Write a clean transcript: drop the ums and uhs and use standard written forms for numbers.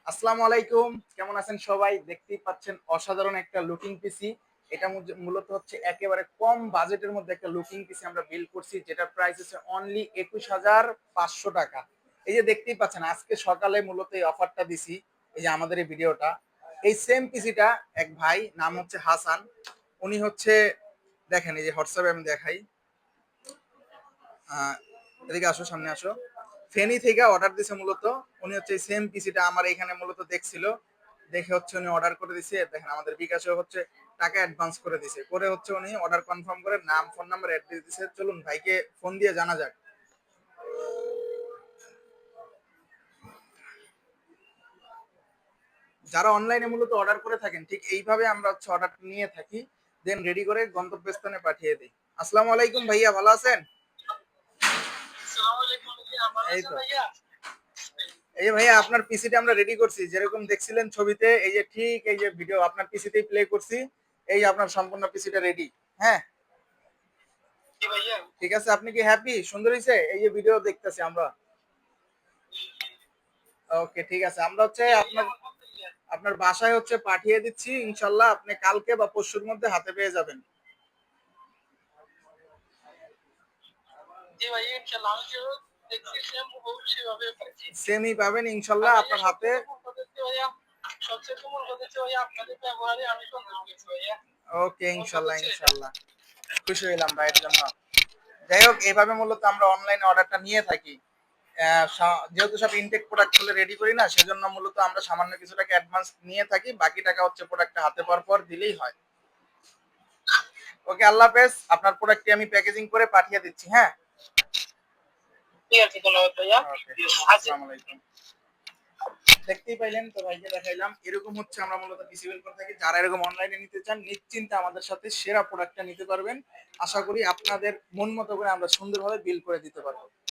আসসালামু আলাইকুম, কেমন আছেন সবাই? দেখতেই পাচ্ছেন অসাধারণ একটা লুকিং পিসি। এটা মূলত হচ্ছে একেবারে কম বাজেটের মধ্যে একটা লুকিং পিসি আমরা বিল্ড করছি, যেটার প্রাইস হচ্ছে অনলি 21,500 টাকা। এই যে দেখতেই পাচ্ছেন, আজকে সকালে মূলত এই অফারটা দিছি। এই যে আমাদের এই ভিডিওটা, এই সেম পিসিটা এক ভাই, নাম হচ্ছে হাসান। উনি হচ্ছে, দেখেন এই যে হোয়াটসঅ্যাপে আমি দেখাই। এদিকে আসো, সামনে আসো। ফেনী থেকে অর্ডার দিছে মূলত। উনি হচ্ছে সেম পিসিটা আমার এখানে মূলত দেখছিল, দেখে হচ্ছে উনি অর্ডার করে দিছে। দেখেন আমাদের বিকাশে হচ্ছে টাকা অ্যাডভান্স করে দিছে, করে হচ্ছে উনি অর্ডার কনফার্ম করে নাম ফোন নাম্বার অ্যাড্রেস দিছে। চলুন ভাইকে ফোন দিয়ে জানা যাক। যারা অনলাইনে মূলত অর্ডার করে থাকেন, ঠিক এইভাবে আমরা হচ্ছে অর্ডার নিয়ে থাকি, দেন রেডি করে গন্তব্যস্থানে পাঠিয়ে দিই। আসসালামু আলাইকুম ভাইয়া, ভালো আছেন? এই তো, এই যে ভাইয়া আপনার পিসিটা আমরা রেডি করছি, যেরকম দেখছিলেন ছবিতে, এই যে ঠিক এই যে ভিডিও আপনার পিসিতেই প্লে করছি। এই যে আপনার সম্পূর্ণ পিসিটা রেডি। হ্যাঁ, ঠিক আছে। আপনি কি হ্যাপি? সুন্দর হয়েছে? এই যে ভিডিও দেখতেছি আমরা। ওকে, ঠিক আছে। আমরা হচ্ছে আপনার আপনার বাসায় হচ্ছে পাঠিয়ে দিচ্ছি, ইনশাল্লাহ আপনি কালকে বা পরশুর মধ্যে হাতে পেয়ে যাবেন। সেমই পাবেন ইনশাল্লাহ আপনার হাতে। ওকে, ইনশাল্লাহ ইনশাল্লাহ। খুশি হইলাম ভাইয়ের জন্য। যাই হোক, এইভাবে মূলত আমরা অনলাইনে অর্ডারটা নিয়ে থাকি। যেহেতু সব ইনটেক প্রোডাক্ট গুলো রেডি করি না, সেজন্য মূলত আমরা সামান্য কিছু টাকা অ্যাডভান্স নিয়ে থাকি, বাকি টাকা হচ্ছে প্রোডাক্টটা হাতে পাওয়ার পর দিলেই হয়। ওকে, আল্লাহ হাফেজ। আপনার প্রোডাক্টটি আমি প্যাকেজিং করে পাঠিয়ে দিচ্ছি। হ্যাঁ, ঠিক আছে, ধন্যবাদ ভাইয়া। আসসালামু আলাইকুম। দেখতেই পাইলেন তো, ভাইকে দেখাইলাম। এরকম হচ্ছে আমরা মূলত পিসি বিল করে থাকি। যারা এরকম অনলাইনে নিতে চান, নিশ্চিন্তে আমাদের সাথে সেরা প্রোডাক্টটা নিতে পারবেন। আশা করি আপনাদের মন মতো করে আমরা সুন্দরভাবে বিল করে দিতে পারবো।